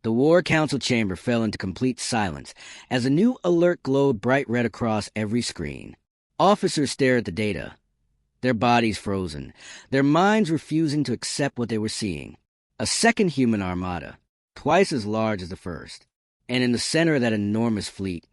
The War Council chamber fell into complete silence as a new alert glowed bright red across every screen. Officers stared at the data, their bodies frozen, their minds refusing to accept what they were seeing. A second human armada, twice as large as the first, and in the center of that enormous fleet,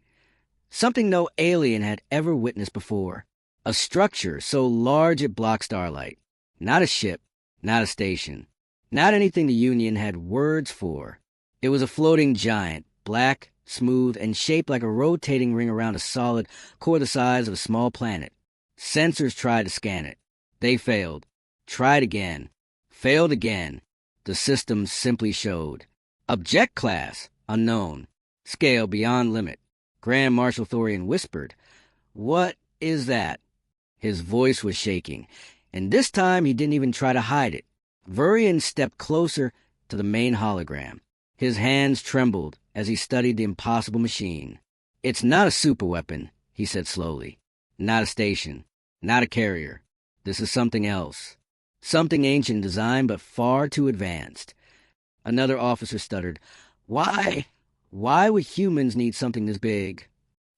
something no alien had ever witnessed before. A structure so large it blocked starlight. Not a ship, not a station, not anything the Union had words for. It was a floating giant, black, smooth, and shaped like a rotating ring around a solid core the size of a small planet. Sensors tried to scan it. They failed. Tried again. Failed again. The system simply showed. Object class, unknown. Scale beyond limit. Grand Marshal Thorian whispered, "What is that?" His voice was shaking, and this time he didn't even try to hide it. Vurian stepped closer to the main hologram. His hands trembled as he studied the impossible machine. "It's not a superweapon," he said slowly. "Not a station. Not a carrier. This is something else. Something ancient in design, but far too advanced." Another officer stuttered, "Why? Why would humans need something this big?"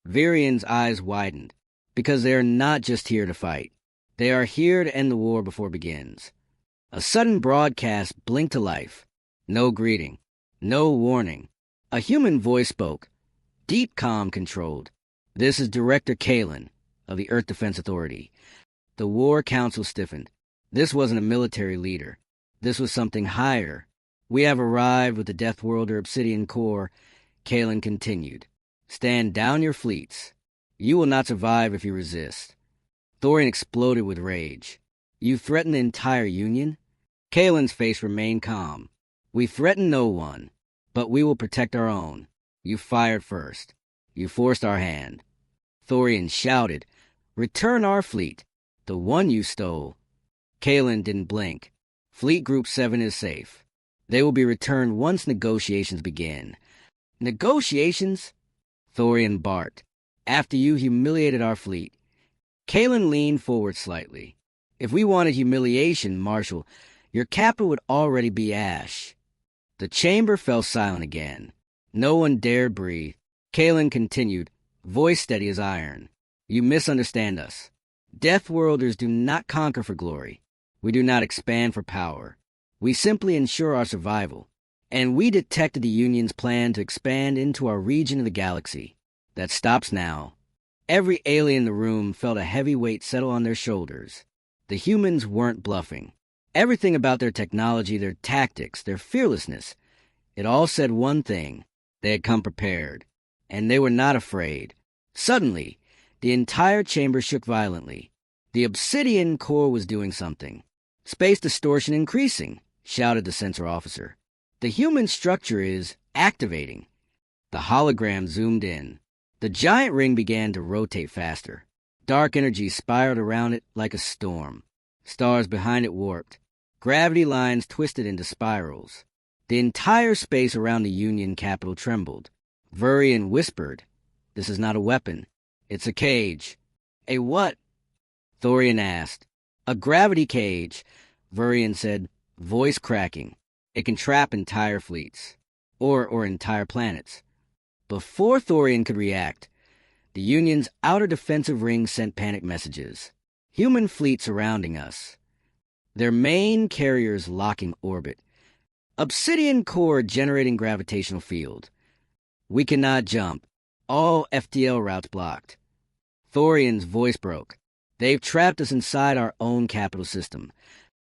Virian's eyes widened. "Because they are not just here to fight. They are here to end the war before it begins." A sudden broadcast blinked to life. No greeting. No warning. A human voice spoke. Deep comm controlled. "This is Director Kalen of the Earth Defense Authority." The War Council stiffened. This wasn't a military leader. This was something higher. "We have arrived with the Deathworlder Obsidian Core," Kalen continued. "Stand down your fleets. You will not survive if you resist." Thorian exploded with rage. "You threaten the entire Union?" Kalen's face remained calm. "We threaten no one, but we will protect our own. You fired first. You forced our hand." Thorian shouted, "Return our fleet, the one you stole." Kalen didn't blink. "Fleet Group 7 is safe. They will be returned once negotiations begin." "Negotiations?" Thorian barked. "After you humiliated our fleet." Kalen leaned forward slightly. "If we wanted humiliation, Marshal, your capital would already be ash." The chamber fell silent again. No one dared breathe. Kalen continued, voice steady as iron. "You misunderstand us. Deathworlders do not conquer for glory. We do not expand for power. We simply ensure our survival. And we detected the Union's plan to expand into our region of the galaxy. That stops now." Every alien in the room felt a heavy weight settle on their shoulders. The humans weren't bluffing. Everything about their technology, their tactics, their fearlessness, it all said one thing. They had come prepared. And they were not afraid. Suddenly, the entire chamber shook violently. The obsidian core was doing something. "Space distortion increasing," shouted the sensor officer. "The human structure is activating." The hologram zoomed in. The giant ring began to rotate faster. Dark energy spiraled around it like a storm. Stars behind it warped. Gravity lines twisted into spirals. The entire space around the Union capital trembled. Vurian whispered, "This is not a weapon. It's a cage." "A what?" Thorian asked. "A gravity cage," Vurian said, voice cracking. "It can trap entire fleets. Or entire planets." Before Thorian could react, the Union's outer defensive ring sent panic messages. "Human fleet surrounding us. Their main carriers locking orbit. Obsidian core generating gravitational field. We cannot jump. All FTL routes blocked." Thorian's voice broke. "They've trapped us inside our own capital system."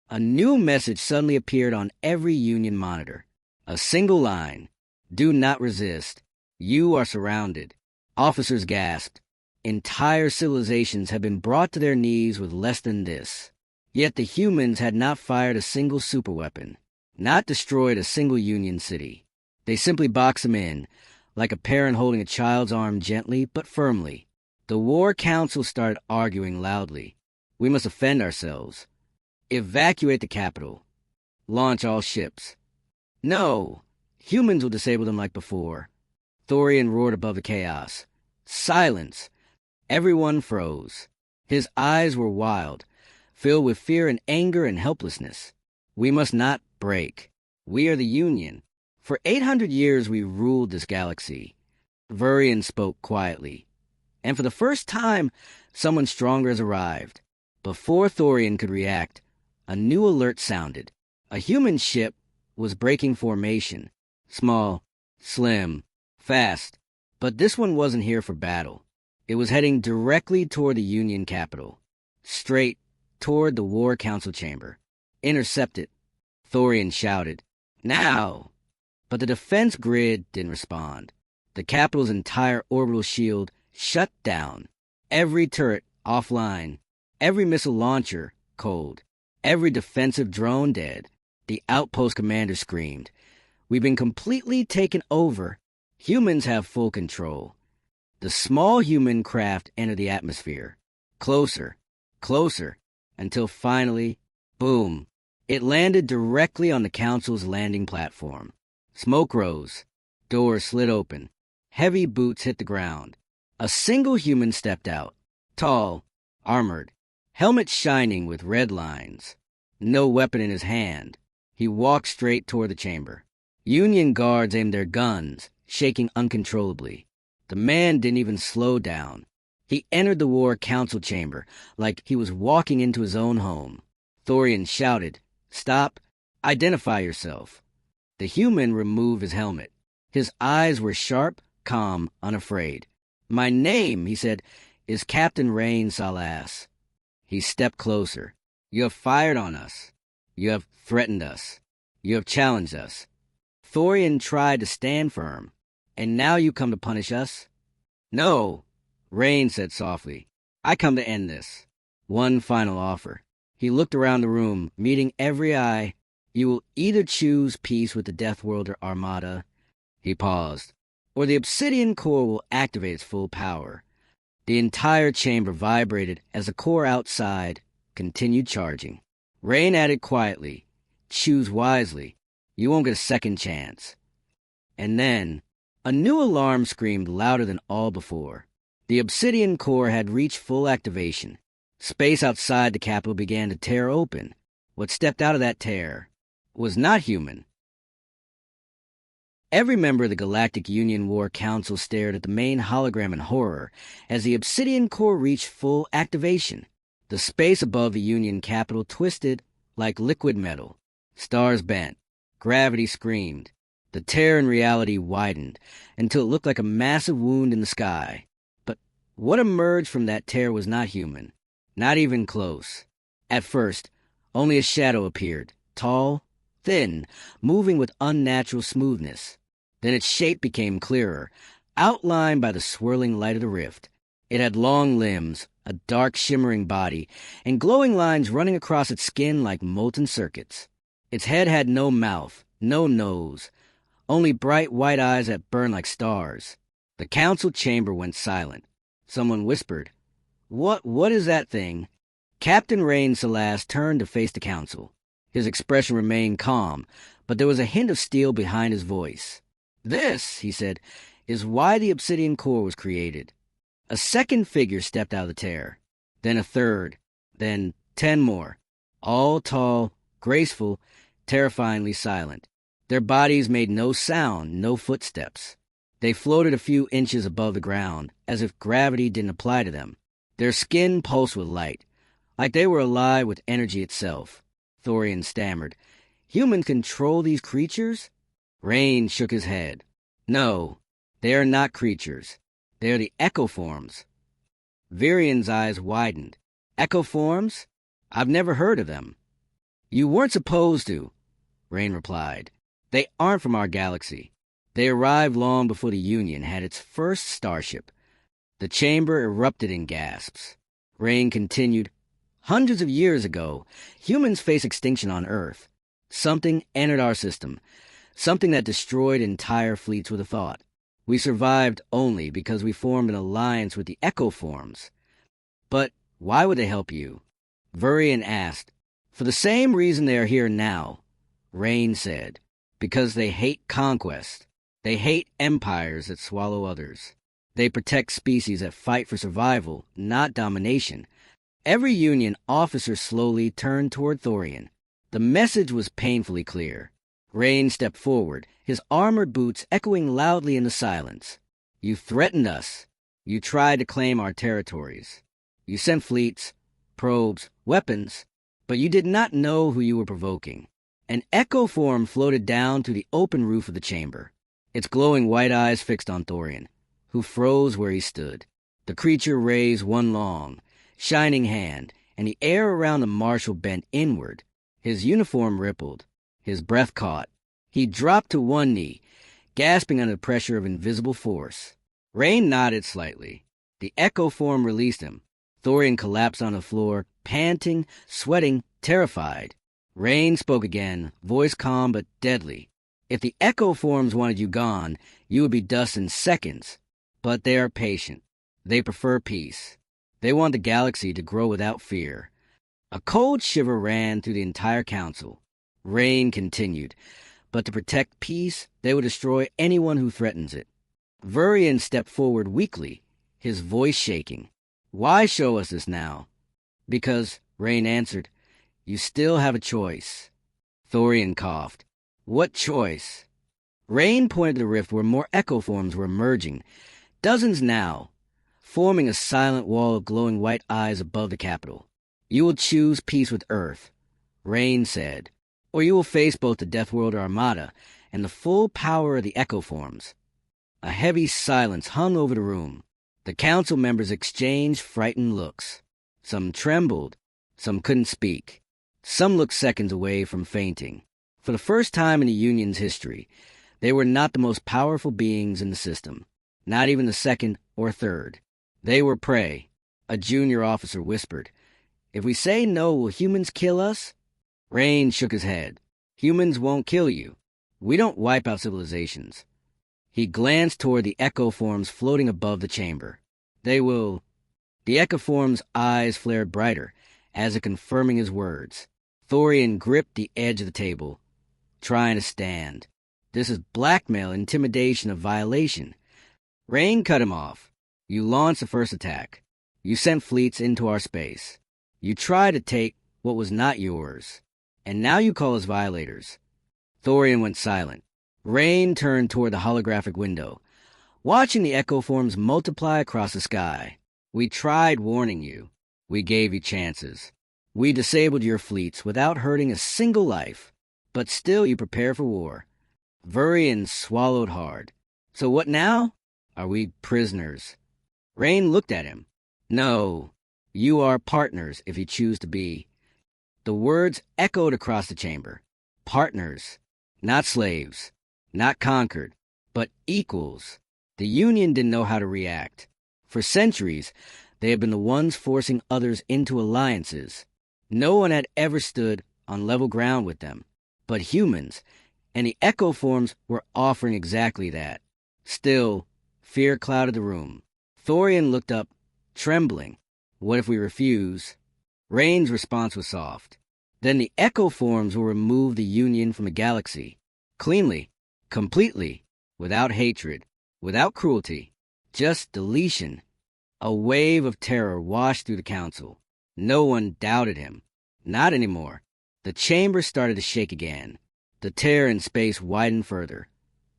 A new message suddenly appeared on every Union monitor. A single line. "Do not resist. You are surrounded." Officers gasped. Entire civilizations had been brought to their knees with less than this. Yet the humans had not fired a single superweapon, not destroyed a single Union city. They simply boxed them in, like a parent holding a child's arm gently but firmly. The War Council started arguing loudly. "We must defend ourselves. Evacuate the capital. Launch all ships." "No! Humans will disable them like before." Thorian roared above the chaos. "Silence!" Everyone froze. His eyes were wild, filled with fear and anger and helplessness. "We must not break. We are the Union. For 800 years we ruled this galaxy." Vurian spoke quietly. And for the first time, someone stronger has arrived. Before Thorian could react, a new alert sounded. A human ship was breaking formation. Small, slim, fast. But this one wasn't here for battle. It was heading directly toward the Union capital. Straight toward the War Council chamber. "Intercept it," Thorian shouted. "Now!" But the defense grid didn't respond. The capital's entire orbital shield shut down. Every turret offline. Every missile launcher cold. Every defensive drone dead. The outpost commander screamed, "We've been completely taken over. Humans have full control." The small human craft entered the atmosphere. Closer, closer, until finally, boom, it landed directly on the Council's landing platform. Smoke rose. Doors slid open. Heavy boots hit the ground. A single human stepped out. Tall, armored, helmet shining with red lines. No weapon in his hand. He walked straight toward the chamber. Union guards aimed their guns, shaking uncontrollably. The man didn't even slow down. He entered the War Council chamber like he was walking into his own home. Thorian shouted, "Stop! Identify yourself." The human removed his helmet. His eyes were sharp, calm, unafraid. "My name," he said, "is Captain Rain Salas." He stepped closer. "You have fired on us. You have threatened us. You have challenged us. Thorian tried to stand firm, and now you come to punish us?" "No," Rain said softly. "I come to end this. One final offer." He looked around the room, meeting every eye. "You will either choose peace with the Deathworlder Armada," he paused, "or the Obsidian Core will activate its full power." The entire chamber vibrated as the core outside continued charging. Rain added quietly, "Choose wisely. You won't get a second chance." And then, a new alarm screamed louder than all before. The Obsidian Core had reached full activation. Space outside the capital began to tear open. What stepped out of that tear was not human. Every member of the Galactic Union War Council stared at the main hologram in horror as the Obsidian Core reached full activation. The space above the Union capital twisted like liquid metal. Stars bent. Gravity screamed. The tear in reality widened until it looked like a massive wound in the sky. But what emerged from that tear was not human. Not even close. At first, only a shadow appeared, tall, thin, moving with unnatural smoothness. Then its shape became clearer, outlined by the swirling light of the rift. It had long limbs, a dark shimmering body, and glowing lines running across its skin like molten circuits. Its head had no mouth, no nose, only bright white eyes that burned like stars. The council chamber went silent. Someone whispered, What is that thing?" Captain Rain Salas turned to face the council. His expression remained calm, but there was a hint of steel behind his voice. "This," he said, "is why the Obsidian Core was created." A second figure stepped out of the tear. Then a third. Then 10 more. All tall, graceful, terrifyingly silent. Their bodies made no sound, no footsteps. They floated a few inches above the ground, as if gravity didn't apply to them. Their skin pulsed with light, like they were alive with energy itself. Thorian stammered, "Humans control these creatures?" Rain shook his head. "No, they are not creatures. They are the echoforms." Virian's eyes widened. "Echoforms? I've never heard of them." "You weren't supposed to," Rain replied. "They aren't from our galaxy. They arrived long before the Union had its first starship." The chamber erupted in gasps. Rain continued, "Hundreds of years ago, humans faced extinction on Earth. Something entered our system, something that destroyed entire fleets with a thought. We survived only because we formed an alliance with the Echoforms." "But why would they help you?" Virian asked. "For the same reason they are here now," Rain said. "Because they hate conquest. They hate empires that swallow others. They protect species that fight for survival, not domination." Every Union officer slowly turned toward Thorian. The message was painfully clear. Rain stepped forward, his armored boots echoing loudly in the silence. "You threatened us. You tried to claim our territories. You sent fleets, probes, weapons, but you did not know who you were provoking." An echo form floated down through the open roof of the chamber, its glowing white eyes fixed on Thorian, who froze where he stood. The creature raised one long, shining hand, and the air around the marshal bent inward. His uniform rippled. His breath caught. He dropped to one knee, gasping under the pressure of invisible force. Rain nodded slightly. The echo form released him. Thorian collapsed on the floor, panting, sweating, terrified. Rain spoke again, voice calm but deadly. "If the echo forms wanted you gone, you would be dust in seconds. But they are patient. They prefer peace. They want the galaxy to grow without fear. A cold shiver ran through the entire council. Rain continued, but to protect peace, they would destroy anyone who threatens it. Vurian stepped forward weakly, his voice shaking. Why show us this now? Because, Rain answered, you still have a choice. Thorian coughed. What choice? Rain pointed to the rift where more echo forms were emerging, dozens now, forming a silent wall of glowing white eyes above the capital. You will choose peace with Earth, Rain said, or you will face both the Deathworlder Armada and the full power of the echo forms. A heavy silence hung over the room. The council members exchanged frightened looks. Some trembled, some couldn't speak. Some looked seconds away from fainting. For the first time in the Union's history, they were not the most powerful beings in the system, not even the second or third. They were prey, a junior officer whispered. If we say no, will humans kill us? Rain shook his head. Humans won't kill you. We don't wipe out civilizations. He glanced toward the echo forms floating above the chamber. They will... The echo form's eyes flared brighter, as if confirming his words. Thorian gripped the edge of the table, trying to stand. This is blackmail, intimidation, of violation. Rain cut him off. You launched the first attack. You sent fleets into our space. You tried to take what was not yours. And now you call us violators. Thorian went silent. Rain turned toward the holographic window, watching the echo forms multiply across the sky. We tried warning you. We gave you chances. We disabled your fleets without hurting a single life. But still you prepare for war. Vurian swallowed hard. So what now? Are we prisoners? Rain looked at him. No, you are partners if you choose to be. The words echoed across the chamber. Partners, not slaves, not conquered, but equals. The Union didn't know how to react. For centuries, they had been the ones forcing others into alliances. No one had ever stood on level ground with them. But humans, and the echo forms were offering exactly that. Still, fear clouded the room. Thorian looked up, trembling. What if we refuse? Rain's response was soft. Then the echo forms will remove the Union from the galaxy. Cleanly, completely, without hatred, without cruelty. Just deletion. A wave of terror washed through the council. No one doubted him. Not anymore. The chamber started to shake again. The tear in space widened further.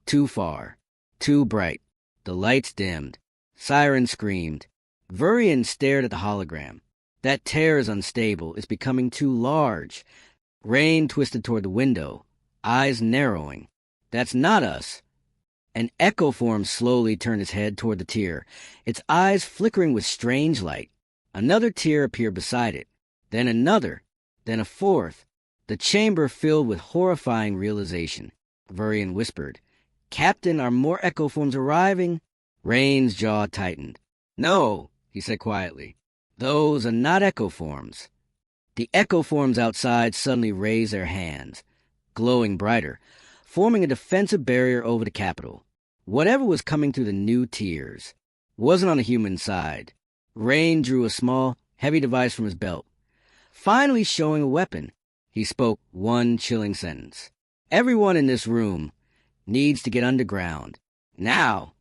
Too far. Too bright. The lights dimmed. Sirens screamed. Vurian stared at the hologram. That tear is unstable. It's becoming too large. Rain twisted toward the window, eyes narrowing. That's not us. An echo form slowly turned its head toward the tear, its eyes flickering with strange light. Another tear appeared beside it. Then another. Then a fourth. The chamber filled with horrifying realization. Vurian whispered, Captain, are more echo forms arriving? Rain's jaw tightened. No, he said quietly. Those are not echo forms. The echo forms outside suddenly raised their hands, glowing brighter, forming a defensive barrier over the capital. Whatever was coming through the new tiers wasn't on the human side. Rain drew a small, heavy device from his belt. Finally showing a weapon, he spoke one chilling sentence. Everyone in this room needs to get underground. Now!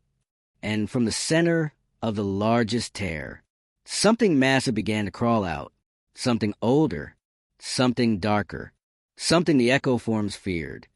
And from the center of the largest tear, something massive began to crawl out. Something older. Something darker. Something the echo forms feared.